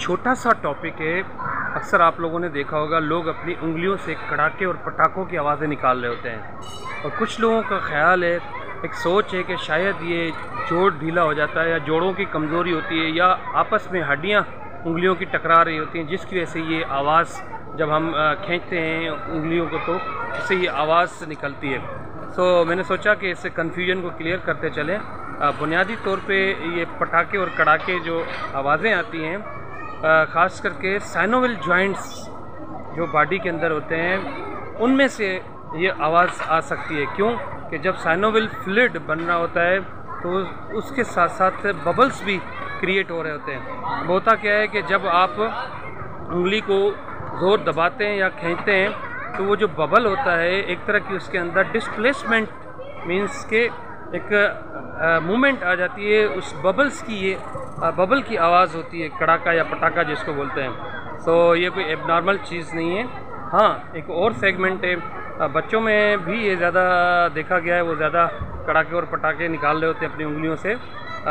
छोटा सा टॉपिक है। अक्सर आप लोगों ने देखा होगा लोग अपनी उंगलियों से कड़ाके और पटाखों की आवाज़ें निकाल रहे होते हैं और कुछ लोगों का ख्याल है, एक सोच है कि शायद ये जोड़ ढीला हो जाता है या जोड़ों की कमज़ोरी होती है या आपस में हड्डियाँ उंगलियों की टकरा रही होती हैं, जिसकी वजह से ये आवाज़ जब हम खींचते हैं उंगलियों को तो इससे ये आवाज़ निकलती है। मैंने सोचा कि इससे कन्फ्यूजन को क्लियर करते चलें। बुनियादी तौर पे ये पटाखे और कड़ाके जो आवाज़ें आती हैं, ख़ास करके साइनोवियल जॉइंट्स जो बॉडी के अंदर होते हैं उनमें से ये आवाज़ आ सकती है। क्यों कि जब साइनोवियल फ्लूइड बन रहा होता है तो उसके साथ साथ बबल्स भी क्रिएट हो रहे होते हैं। होता क्या है कि जब आप उंगली को ज़ोर दबाते हैं या खींचते हैं तो वो जो बबल होता है एक तरह की उसके अंदर डिस्प्लेसमेंट मींस के एक मूवमेंट आ जाती है, उस बबल्स की ये बबल की आवाज़ होती है, कड़ाका या पटाखा जिसको बोलते हैं। ये कोई एबनॉर्मल चीज़ नहीं है। हाँ, एक और सेगमेंट है, बच्चों में भी ये ज़्यादा देखा गया है, वो ज़्यादा कड़ाके और पटाखे निकाल रहे होते हैं अपनी उंगलियों से,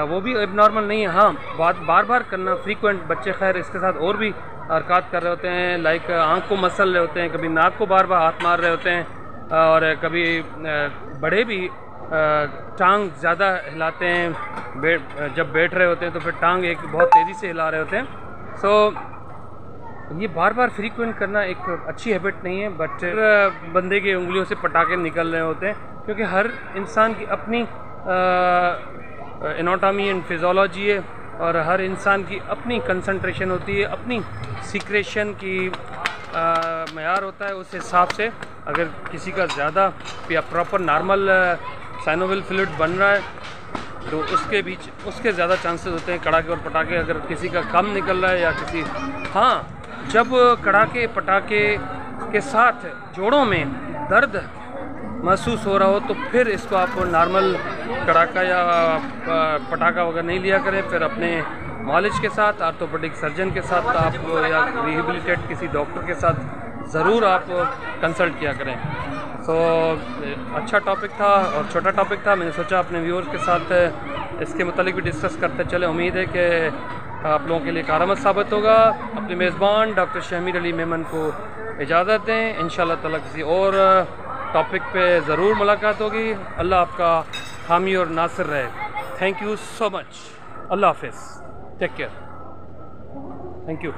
वो भी एबनॉर्मल नहीं है। हाँ, बार बार करना फ्रीक्वेंट, बच्चे खैर इसके साथ और भी हरकत कर रहे होते हैं, लाइक आँख को मसल रहे होते हैं, कभी नाक को बार बार हाथ मार रहे होते हैं और कभी बड़े भी टांग ज़्यादा हिलाते हैं, जब बैठ रहे होते हैं तो फिर टांग एक बहुत तेज़ी से हिला रहे होते हैं। ये बार बार फ्रीक्वेंट करना एक अच्छी हैबिट नहीं है, बट बंदे के उंगलियों से पटाखे निकल रहे होते हैं क्योंकि हर इंसान की अपनी एनाटॉमी एंड फिजियोलॉजी है और हर इंसान की अपनी कंसंट्रेशन होती है, अपनी सीक्रेशन की मयार होता है। उस हिसाब से अगर किसी का ज़्यादा या प्रॉपर नॉर्मल साइनोवियल फ्लूइड बन रहा है तो उसके ज़्यादा चांसेस होते हैं कड़ाके और पटाखे। अगर किसी का कम निकल रहा है या हाँ, जब कड़ाके पटाखे के साथ जोड़ों में दर्द महसूस हो रहा हो तो फिर इसको आप नॉर्मल कड़ाका या पटाखा वगैरह नहीं लिया करें। फिर अपने मालिश के साथ, आर्थोपेडिक सर्जन के साथ आप या रिहेबिलिटेट किसी डॉक्टर के साथ ज़रूर आप कंसल्ट किया करें। अच्छा टॉपिक था और छोटा टॉपिक था, मैंने सोचा अपने व्यूअर्स के साथ इसके मुतालिक भी डिस्कस करते चले। उम्मीद है कि आप लोगों के लिए कारआमद साबित होगा। अपने मेज़बान डॉक्टर शहमीर अली मेमन को इजाज़त दें। इंशाअल्लाह ताला किसी और टॉपिक पे ज़रूर मुलाकात होगी। अल्लाह आपका हामी और नासिर रहे। Thank you so much. अल्लाह हाफ़िज़। Take care. Thank you.